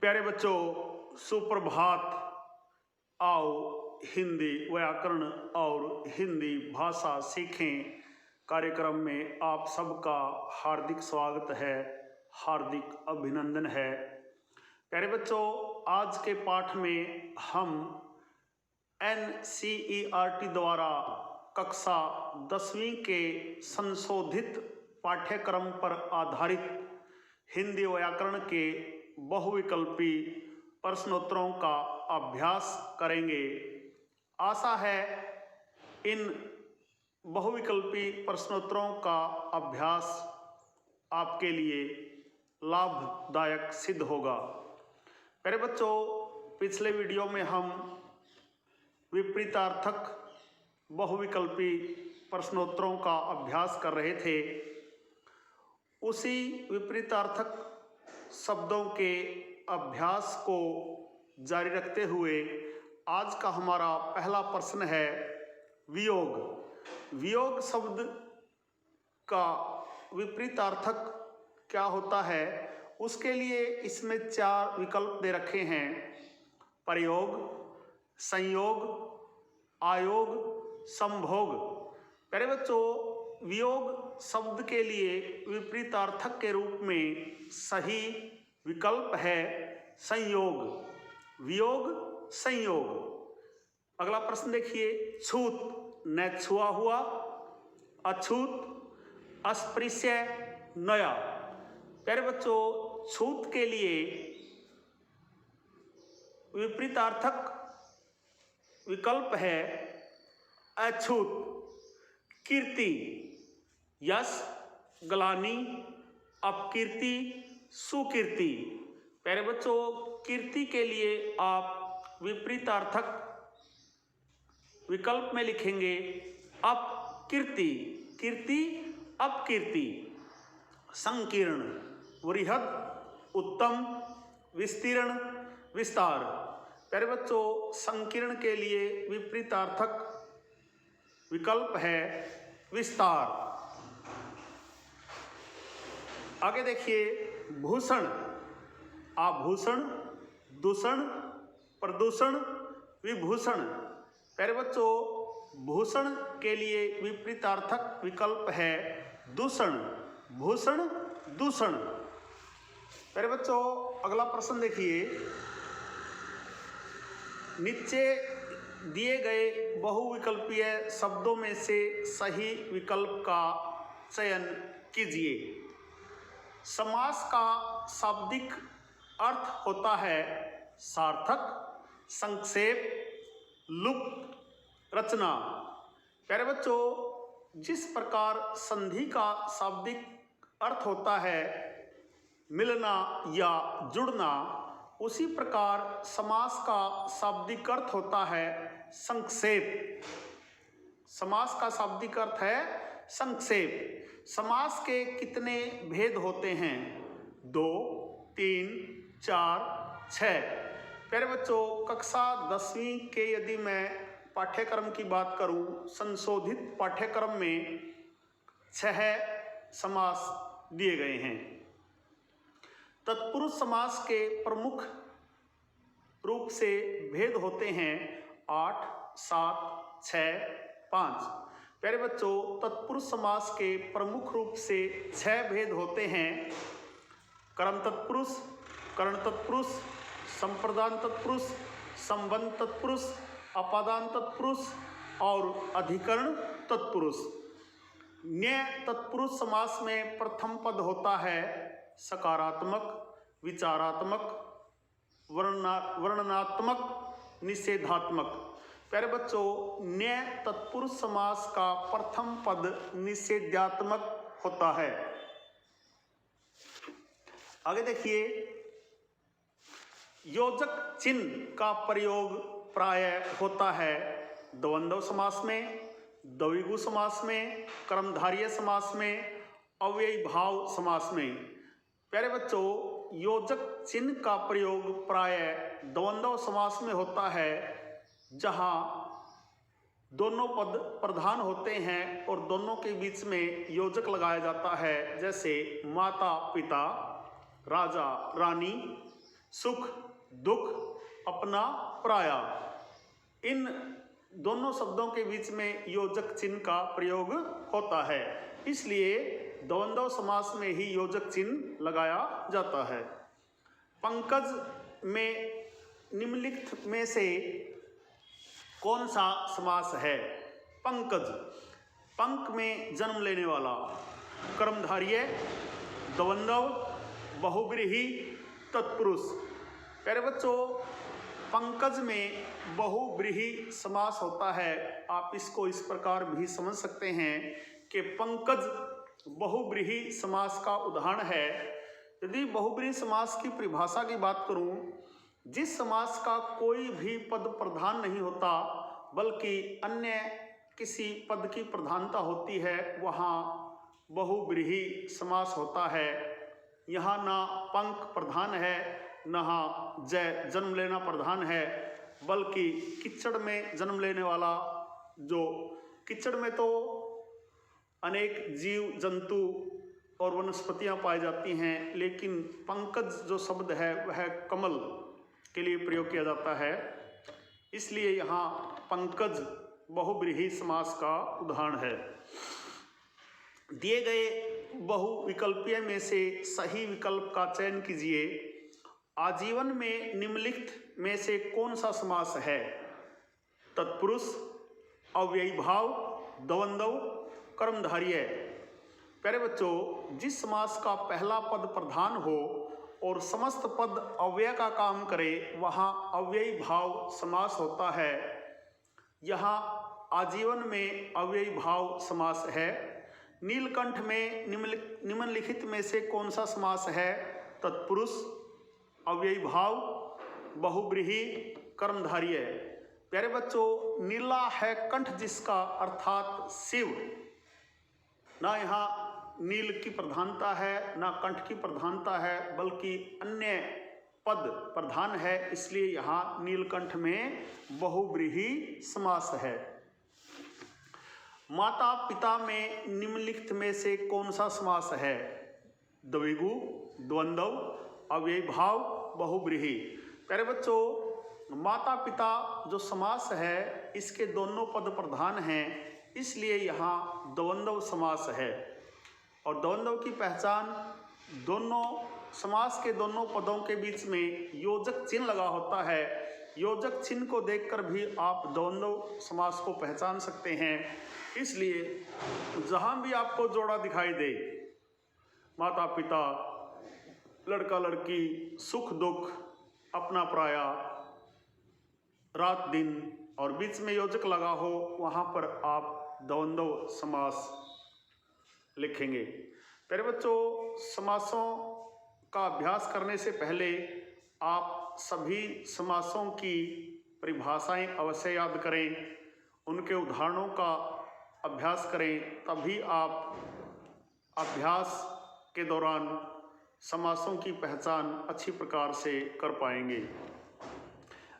प्यारे बच्चों, सुप्रभात। आओ हिंदी व्याकरण और हिंदी भाषा सीखें कार्यक्रम में आप सबका हार्दिक स्वागत है, हार्दिक अभिनंदन है। प्यारे बच्चों, आज के पाठ में हम NCERT द्वारा कक्षा 10वीं के संशोधित पाठ्यक्रम पर आधारित हिंदी व्याकरण के बहुविकल्पी प्रश्नोत्तरों का अभ्यास करेंगे। आशा है इन बहुविकल्पी प्रश्नोत्तरों का अभ्यास आपके लिए लाभदायक सिद्ध होगा। मेरे बच्चों, पिछले वीडियो में हम विपरीतार्थक बहुविकल्पी प्रश्नोत्तरों का अभ्यास कर रहे थे। उसी विपरीतार्थक शब्दों के अभ्यास को जारी रखते हुए आज का हमारा पहला प्रश्न है वियोग। वियोग शब्द का विपरीतार्थक क्या होता है, उसके लिए इसमें 4 विकल्प दे रखे हैं: प्रयोग, संयोग, आयोग, संभोग। प्यारे बच्चों, वियोग शब्द के लिए विपरीतार्थक के रूप में सही विकल्प है संयोग। वियोग, संयोग। अगला प्रश्न देखिए, छूत, न छुआ हुआ, अछूत, अस्पृश्य, नया। प्यारे बच्चों, छूत के लिए विपरीतार्थक विकल्प है अछूत। कीर्ति, यश, ग्लानि, अपकीर्ति, सुकीर्ति। प्यारे बच्चों, कीर्ति के लिए आप विपरीतार्थक विकल्प में लिखेंगे अपकीर्ति। कीर्ति, अपकीर्ति। संकीर्ण, वृहद, उत्तम, विस्तीर्ण, विस्तार। प्यारे बच्चों, संकीर्ण के लिए विपरीतार्थक विकल्प है विस्तार। आगे देखिए, भूषण, आभूषण, दूषण, प्रदूषण, विभूषण। प्यारे बच्चों, भूषण के लिए विपरीतार्थक विकल्प है दूषण। भूषण, दूषण। प्यारे बच्चों, अगला प्रश्न देखिए, नीचे दिए गए बहुविकल्पीय शब्दों में से सही विकल्प का चयन कीजिए। समास का शाब्दिक अर्थ होता है सार्थक, संक्षेप, लुप्त, रचना। प्यारे बच्चों, जिस प्रकार संधि का शाब्दिक अर्थ होता है मिलना या जुड़ना, उसी प्रकार समास का शाब्दिक अर्थ होता है संक्षेप। समास का शाब्दिक अर्थ है संक्षेप। समास के कितने भेद होते हैं? 2, 3, 4, 6। प्यारे बच्चों, कक्षा 10वीं के यदि मैं पाठ्यक्रम की बात करूं, संशोधित पाठ्यक्रम में 6 समास दिए गए हैं। तत्पुरुष समास के प्रमुख रूप से भेद होते हैं 8, 7, 6, 5। प्यारे बच्चों, तत्पुरुष समास के प्रमुख रूप से 6 भेद होते हैं: कर्म तत्पुरुष, कर्ण तत्पुरुष, संप्रदान तत्पुरुष, संबंध तत्पुरुष, अपादान तत्पुरुष और अधिकरण तत्पुरुष। न्यय तत्पुरुष समास में प्रथम पद होता है सकारात्मक, विचारात्मक, वर्णनात्मक, निषेधात्मक। प्यारे बच्चों, न्यय तत्पुरुष समास का प्रथम पद निषेधात्मक होता है। आगे देखिए, योजक चिन्ह का प्रयोग प्रायः होता है द्वंद्व समास में, द्विगु समास में, कर्मधारय समास में, अव्ययी भाव समास में। प्यारे बच्चों, योजक चिन्ह का प्रयोग प्रायः द्वंद्व समास में होता है, जहां दोनों पद प्रधान होते हैं और दोनों के बीच में योजक लगाया जाता है, जैसे माता पिता, राजा रानी, सुख दुख अपना पराया। इन दोनों शब्दों के बीच में योजक चिन्ह का प्रयोग होता है, इसलिए द्वंद्व समास में ही योजक चिन्ह लगाया जाता है। पंकज में निम्नलिखित में से कौन सा समास है? पंकज, पंक में जन्म लेने वाला, कर्मधारय, द्वंद्व, बहुव्रीहि, तत्पुरुष। प्यारे बच्चों, पंकज में बहुव्रीहि समास होता है। आप इसको इस प्रकार भी समझ सकते हैं कि पंकज बहुव्रीहि समास का उदाहरण है। यदि बहुव्रीहि समास की परिभाषा की बात करूं, जिस समास का कोई भी पद प्रधान नहीं होता बल्कि अन्य किसी पद की प्रधानता होती है, वहाँ बहुव्रीहि समास होता है। यहाँ ना पंक प्रधान है, न जय जन्म लेना प्रधान है, बल्कि किच्चड़ में जन्म लेने वाला, जो किच्चड़ में तो अनेक जीव जंतु और वनस्पतियाँ पाई जाती हैं, लेकिन पंकज जो शब्द है वह कमल के लिए प्रयोग किया जाता है, इसलिए यहाँ पंकज बहुव्रीहि समास का उदाहरण है। दिए गए बहुविकल्पीय में से सही विकल्प का चयन कीजिए। आजीवन में निम्नलिखित में से कौन सा समास है? तत्पुरुष, अव्ययी भाव, द्वंद्व, कर्मधारय। प्यारे बच्चों, जिस समास का पहला पद प्रधान हो और समस्त पद अव्यय का काम करे, वहाँ अव्ययी भाव समास होता है। यहाँ आजीवन में अव्ययी भाव समास है। नीलकंठ में निम्नलिखित में से कौन सा समास है? तत्पुरुष, अव्ययी भाव, बहुव्रीहि, कर्मधारय। प्यारे बच्चों, नीला है कंठ जिसका, अर्थात शिव। ना यहाँ नील की प्रधानता है, ना कंठ की प्रधानता है, बल्कि अन्य पद प्रधान है, इसलिए यहाँ नीलकंठ में बहुव्रीहि समास है। माता पिता में निम्नलिखित में से कौन सा समास है? द्विगु, द्वंद्व, अव्ययी भाव, बहुव्रीहि। प्यारे बच्चों, माता पिता जो समास है इसके दोनों पद प्रधान हैं, इसलिए यहाँ द्वंद्व समास है। और द्वंद्व की पहचान दोनों समास के दोनों पदों के बीच में योजक चिन्ह लगा होता है। योजक चिन्ह को देखकर भी आप द्वंद्व समास को पहचान सकते हैं। इसलिए जहाँ भी आपको जोड़ा दिखाई दे, माता पिता, लड़का लड़की, सुख दुख, अपना पराया, रात दिन, और बीच में योजक लगा हो, वहाँ पर आप द्वंद्व समास लिखेंगे। प्यारे बच्चों, समासों का अभ्यास करने से पहले आप सभी समासों की परिभाषाएं अवश्य याद करें, उनके उदाहरणों का अभ्यास करें, तभी आप अभ्यास के दौरान समासों की पहचान अच्छी प्रकार से कर पाएंगे।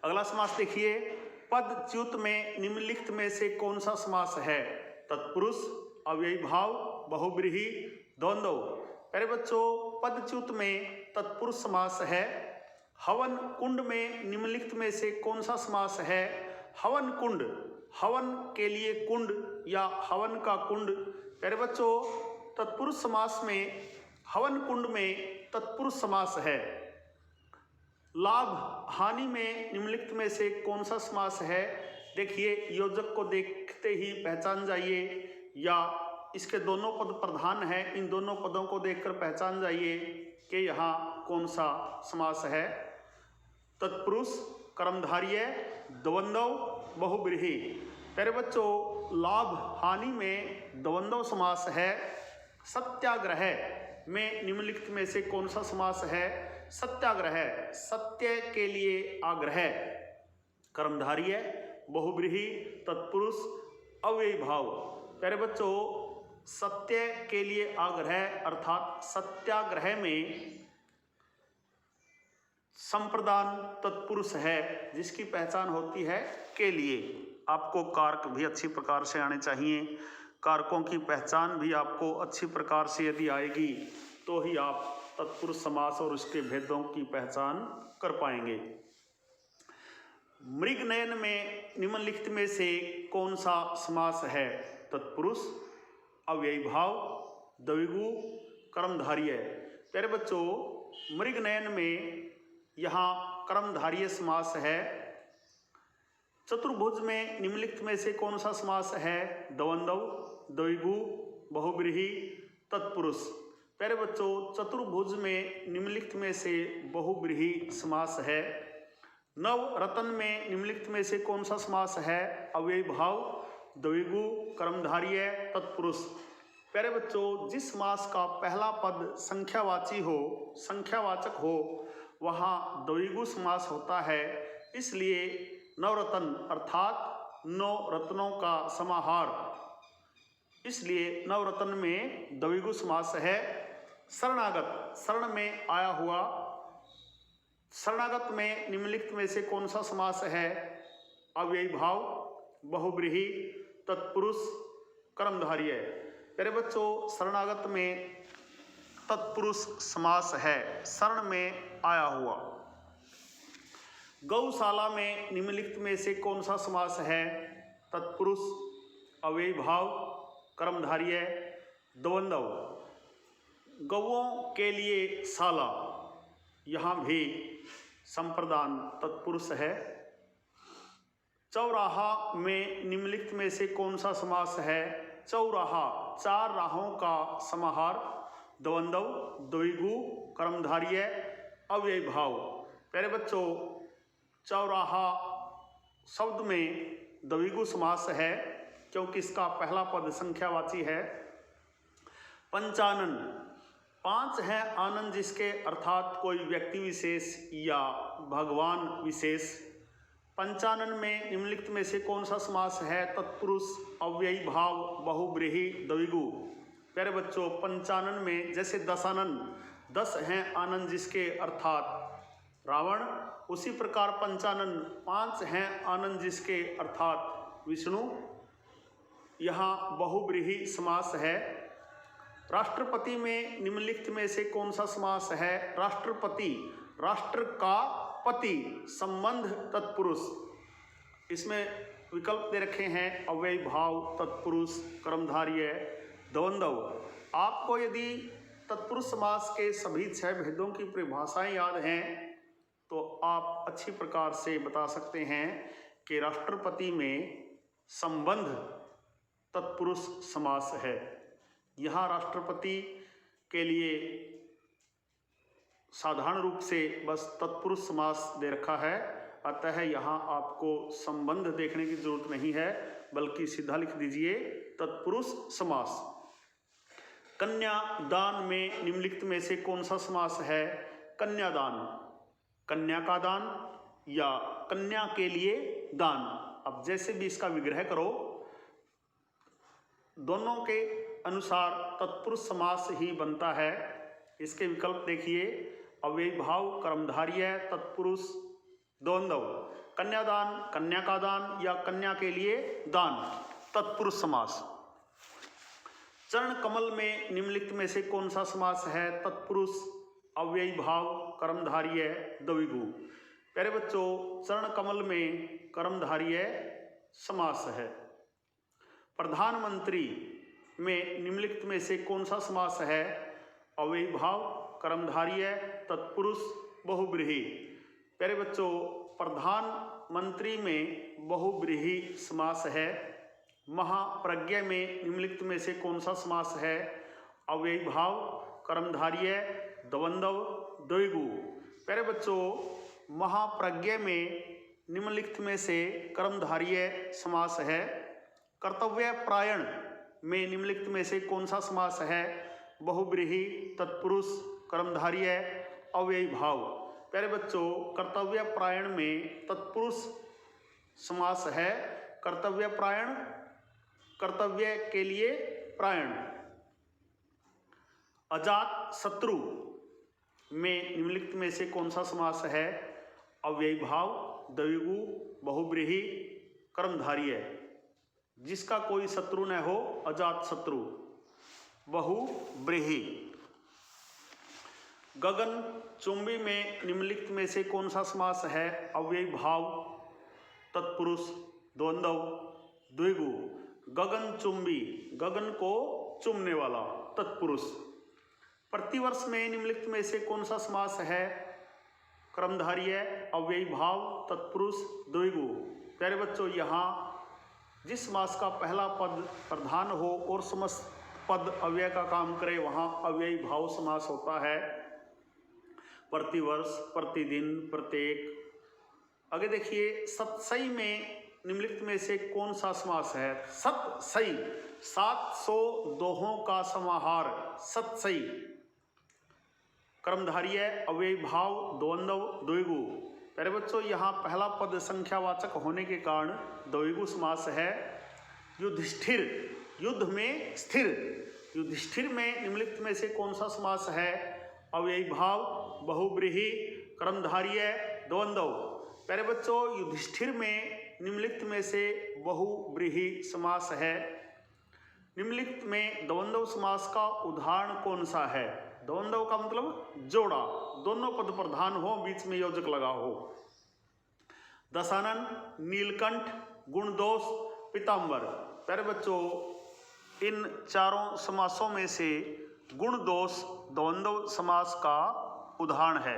अगला समास देखिए। पदच्युत में निम्नलिखित में से कौन सा समास है? तत्पुरुष, अव्ययी भाव, बहुव्रीहि, द्वंद्व। प्यारे बच्चों, पदच्युत में तत्पुरुष समास है। हवन कुंड में निम्नलिखित में से कौन सा समास है? हवन कुंड, हवन के लिए कुंड या हवन का कुंड। प्यारे बच्चों, तत्पुरुष समास में हवन कुंड में तत्पुरुष समास है। लाभ हानि में निम्नलिखित में से कौन सा समास है? देखिए, योजक को देखते ही पहचान जाइए, या इसके दोनों पद प्रधान हैं, इन दोनों पदों को देखकर पहचान जाइए कि यहाँ कौन सा समास है। तत्पुरुष, कर्मधारय, द्वंद्व, बहुव्रीहि। प्यारे बच्चों, लाभ हानि में द्वंद्व समास है। सत्याग्रह में निम्नलिखित में से कौन सा समास है? सत्याग्रह, सत्य के लिए आग्रह, कर्मधारय, बहुव्रीहि, तत्पुरुष, अव्ययी भाव। प्यारे बच्चों, सत्य के लिए आग्रह अर्थात सत्याग्रह में संप्रदान तत्पुरुष है, जिसकी पहचान होती है के लिए। आपको कारक भी अच्छी प्रकार से आने चाहिए। कारकों की पहचान भी आपको अच्छी प्रकार से यदि आएगी तो ही आप तत्पुरुष समास और उसके भेदों की पहचान कर पाएंगे। मृगनयन में निम्नलिखित में से कौन सा समास है? तत्पुरुष, अव्ययी भाव, द्विगु, कर्मधारय। प्यारे बच्चों, मृगनयन में यहाँ कर्मधारय समास है। चतुर्भुज में निम्नलिखित में से कौन सा समास है? द्वंद्व, द्विगु, बहुव्रीहि, तत्पुरुष। प्यारे बच्चों, चतुर्भुज में निम्नलिखित में से बहुव्रीहि समास है। नवरत्न में निम्नलिखित में से कौन सा समास है? अव्ययी भाव, द्विगु, कर्मधारय, तत्पुरुष। प्यारे बच्चों, जिस समास का पहला पद संख्यावाची हो, संख्यावाचक हो, वहाँ द्विगु समास होता है। इसलिए नवरत्न अर्थात 9 रत्नों का समाहार, इसलिए नवरत्न में द्विगु समास है। शरणागत, शरण में आया हुआ, शरणागत में निम्नलिखित में से कौन सा समास है? अव्ययी भाव, बहुव्रीहि, तत्पुरुष, कर्मधारय। प्यारे बच्चों, शरणागत में तत्पुरुष समास है, शरण में आया हुआ। गौशाला में निम्नलिखित में से कौन सा समास है? तत्पुरुष, अव्ययी भाव, कर्मधारय, द्वंद्व। गौओं के लिए शाला, यहाँ भी संप्रदान तत्पुरुष है। चौराहा में निम्नलिखित में से कौन सा समास है? चौराहा, 4 राहों का समाहार, द्वंद्व, द्विगु, कर्मधारय, अव्ययी भाव। प्यारे बच्चों, चौराहा शब्द में द्विगु समास है क्योंकि इसका पहला पद संख्यावाची है। पंचानन, 5 है आनंद जिसके, अर्थात कोई व्यक्ति विशेष या भगवान विशेष। पंचानन में निम्नलिखित में से कौन सा समास है? तत्पुरुष, अव्ययी भाव, बहुव्रीहि, द्विगु। प्यारे बच्चों, पंचानन में जैसे दशानन, 10 हैं आनंद जिसके, अर्थात रावण, उसी प्रकार पंचानन 5 हैं आनंद जिसके, अर्थात विष्णु। यहाँ बहुव्रीहि समास है। राष्ट्रपति में निम्नलिखित में से कौन सा समास है? राष्ट्रपति, राष्ट्र का पति, संबंध, तत्पुरुष। इसमें विकल्प दे रखे हैं अव्ययी भाव, तत्पुरुष, कर्मधारय, द्वंद्व। आपको यदि तत्पुरुष समास के सभी 6 भेदों की परिभाषाएं याद हैं तो आप अच्छी प्रकार से बता सकते हैं कि राष्ट्रपति में संबंध तत्पुरुष समास है। यहाँ राष्ट्रपति के लिए साधारण रूप से बस तत्पुरुष समास दे रखा है, अतः यहाँ आपको संबंध देखने की जरूरत नहीं है, बल्कि सीधा लिख दीजिए तत्पुरुष समास। कन्यादान में निम्नलिखित में से कौन सा समास है? कन्यादान, कन्या का दान या कन्या के लिए दान। अब जैसे भी इसका विग्रह करो, दोनों के अनुसार तत्पुरुष समास ही बनता है। इसके विकल्प देखिए, अव्ययी भाव, कर्मधारय, तत्पुरुष, द्वंद्व। कन्यादान, कन्या का दान या कन्या के लिए दान, तत्पुरुष समास। चरण कमल में निम्नलिखित में से कौन सा समास है? तत्पुरुष, अव्ययी भाव, कर्मधारय, द्विगु। प्यारे बच्चों, चरण कमल में कर्मधारय समास है। प्रधानमंत्री में निम्नलिखित में से कौन सा समास है? अव्ययी भाव, कर्मधारय, तत्पुरुष, बहुव्रीहि। प्यारे बच्चों, प्रधानमंत्री में बहुव्रीहि समास है। महाप्रज्ञ में निम्नलिखित में से कौन सा समास है? अव्ययी भाव, कर्मधारय, द्वंद्व, द्विगु। प्यारे बच्चों, महाप्रज्ञ में निम्नलिखित में से कर्मधारय समास है। कर्तव्यपरायण में निम्नलिखित में से कौन सा समास है? बहुव्रीहि, तत्पुरुष, कर्मधारय, अव्ययी भाव। प्यारे बच्चों, कर्तव्यपरायण में तत्पुरुष समास है। कर्तव्यपरायण, कर्तव्य के लिए प्रायण। अजात शत्रु में निम्नलिखित में से कौन सा समास है? अव्ययी भाव, द्विगु, बहुव्रीहि, कर्मधारय। जिसका कोई शत्रु न हो, अजात शत्रु, बहुव्रीहि। गगन चुंबी में निम्नलिखित में से कौन सा समास है? अव्ययी भाव, तत्पुरुष, द्वंद्व, द्विगु। गगन चुंबी, गगन को चुमने वाला, तत्पुरुष। प्रतिवर्ष में निम्नलिखित में से कौन सा समास है? कर्मधारय, अव्ययी भाव, तत्पुरुष, द्विगु। प्यारे बच्चों, यहाँ जिस समास का पहला पद प्रधान हो और समस्त पद अव्यय का काम करे वहाँ अव्ययी भाव समास होता है। प्रतिवर्ष, प्रतिदिन, प्रत्येक। आगे देखिए, सतसई में निम्नलिखित में से कौन सा समास है? सतसई, 700 दोहों का समाहार, सतसई। कर्मधारय, अव्ययी भाव, द्वंद्व, द्विगु। प्यारे बच्चों, यहाँ पहला पद संख्यावाचक होने के कारण द्विगु समास है। युधिष्ठिर, युद्ध में स्थिर। युधिष्ठिर में निम्नलिखित में से कौन सा समास है? अव्ययी भाव, बहुब्रीहि, कर्मधारय, द्वंद्व। प्यारे बच्चों, युधिष्ठिर में निम्नलिखित में से बहुब्रीहि समास है। निम्नलिखित में द्वंद्व समास का उदाहरण कौन सा है? द्वंद्व का मतलब जोड़ा, दोनों पद प्रधान हो, बीच में योजक लगा हो। दशानन, नीलकंठ, गुणदोष, पीताम्बर। प्यारे बच्चों, इन चारों समासों में से गुणदोष द्वंद्व समास का उदाहरण है।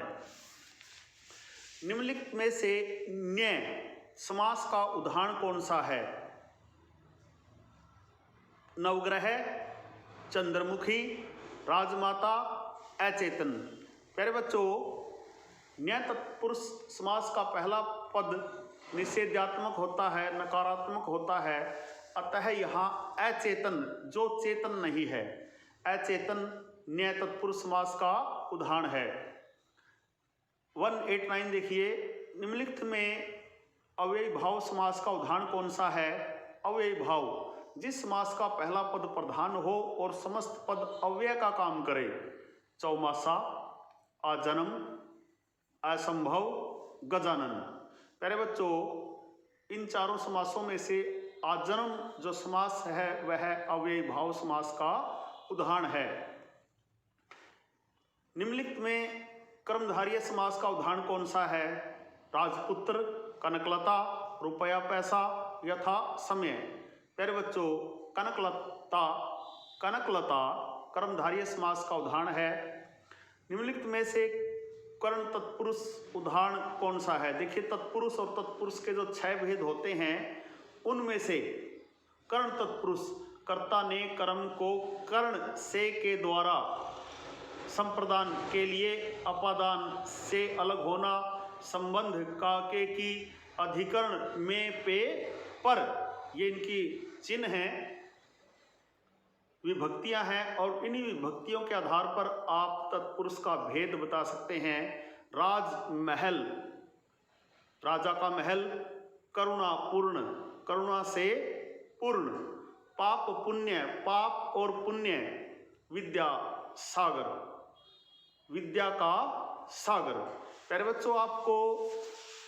निम्नलिखित में से न्य समास का उदाहरण कौन सा है? नवग्रह, चंद्रमुखी, राजमाता, अचेतन। प्यारे बच्चों, न्य तत्पुरुष समास का पहला पद निषेधात्मक होता है, नकारात्मक होता है, अतः यहाँ अचेतन, जो चेतन नहीं है, अचेतन न्य तत्पुरुष समास का उदाहरण है। 189 देखिए, निम्नलिखित में अव्ययी भाव समास का उदाहरण कौन सा है? अव्ययी भाव, जिस समास का पहला पद प्रधान हो और समस्त पद अव्यय का काम करे। चौमासा, आजन्म, असंभव, गजानन। प्यारे बच्चों, इन चारों समासों में से आजन्म जो समास है वह अव्ययी भाव समास का उदाहरण है। निम्नलिखित में कर्मधारय समास का उदाहरण कौन सा है? राजपुत्र, कनकलता, रुपया पैसा, यथा समय। प्यारे बच्चों, कनकलता, कनकलता कर्मधारय समास का उदाहरण है। निम्नलिखित में से कर्ण तत्पुरुष उदाहरण कौन सा है? देखिए, तत्पुरुष और तत्पुरुष के जो 6 भेद होते हैं उनमें से कर्ण तत्पुरुष, कर्ता ने कर्म को कर्ण से के द्वारा संप्रदान के लिए अपादान से अलग होना, संबंध का के की अधिकरण में पे पर, ये इनकी चिन्ह हैं, विभक्तियां हैं, और इन्हीं विभक्तियों के आधार पर आप तत्पुरुष का भेद बता सकते हैं। राजमहल, राजा का महल, करुणा पूर्ण, करुणा से पूर्ण। पाप पुण्य, पाप और पुण्य, विद्या सागर, विद्या का सागर। प्यारे बच्चों, आपको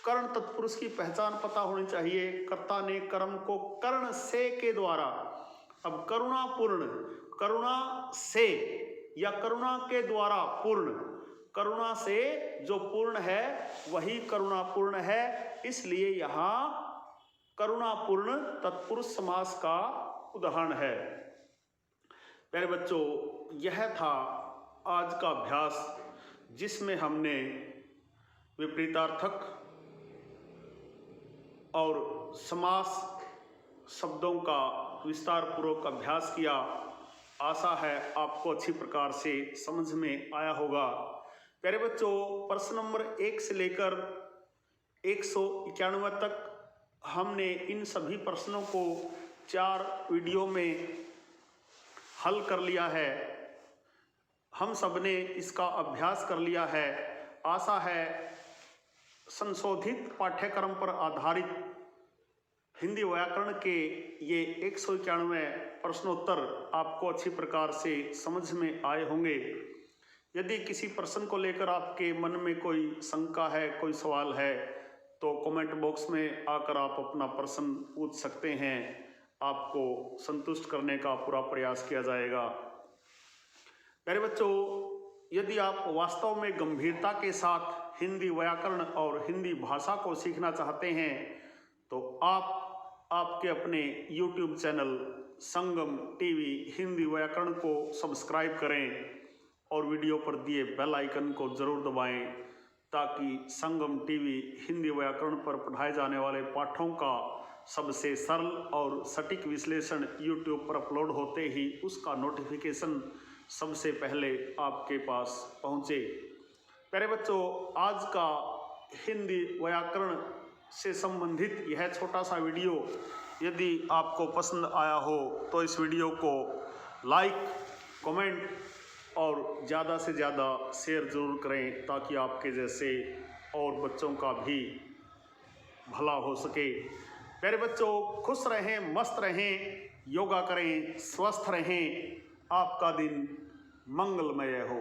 कर्ण तत्पुरुष की पहचान पता होनी चाहिए। कर्ता ने कर्म को कर्ण से के द्वारा। अब करुणा पूर्ण, करुणा से या करुणा के द्वारा पूर्ण, करुणा से जो पूर्ण है वही करुणा पूर्ण है, इसलिए यहाँ करुणापूर्ण तत्पुरुष समास का उदाहरण है। प्यारे बच्चों, यह था आज का अभ्यास जिसमें हमने विपरीतार्थक और समास शब्दों का विस्तार पूर्वक अभ्यास किया। आशा है आपको अच्छी प्रकार से समझ में आया होगा। प्यारे बच्चों, प्रश्न नंबर 1 से लेकर 191 तक हमने इन सभी प्रश्नों को 4 वीडियो में हल कर लिया है। हम सब ने इसका अभ्यास कर लिया है। आशा है संशोधित पाठ्यक्रम पर आधारित हिंदी व्याकरण के ये 191 प्रश्नोत्तर आपको अच्छी प्रकार से समझ में आए होंगे। यदि किसी प्रश्न को लेकर आपके मन में कोई शंका है, कोई सवाल है, तो कमेंट बॉक्स में आकर आप अपना प्रश्न पूछ सकते हैं। आपको संतुष्ट करने का पूरा प्रयास किया जाएगा। प्यारे बच्चों, यदि आप वास्तव में गंभीरता के साथ हिंदी व्याकरण और हिंदी भाषा को सीखना चाहते हैं तो आप आपके अपने YouTube चैनल संगम टीवी हिंदी व्याकरण को सब्सक्राइब करें और वीडियो पर दिए बेल आइकन को ज़रूर दबाएं ताकि संगम टीवी हिंदी व्याकरण पर पढ़ाए जाने वाले पाठों का सबसे सरल और सटीक विश्लेषण YouTube पर अपलोड होते ही उसका नोटिफिकेशन सबसे पहले आपके पास पहुँचे। प्यारे बच्चों, आज का हिंदी व्याकरण से संबंधित यह छोटा सा वीडियो यदि आपको पसंद आया हो तो इस वीडियो को लाइक, कमेंट और ज़्यादा से ज़्यादा शेयर ज़रूर करें ताकि आपके जैसे और बच्चों का भी भला हो सके। प्यारे बच्चों, खुश रहें, मस्त रहें, योगा करें, स्वस्थ रहें, आपका दिन मंगलमय हो।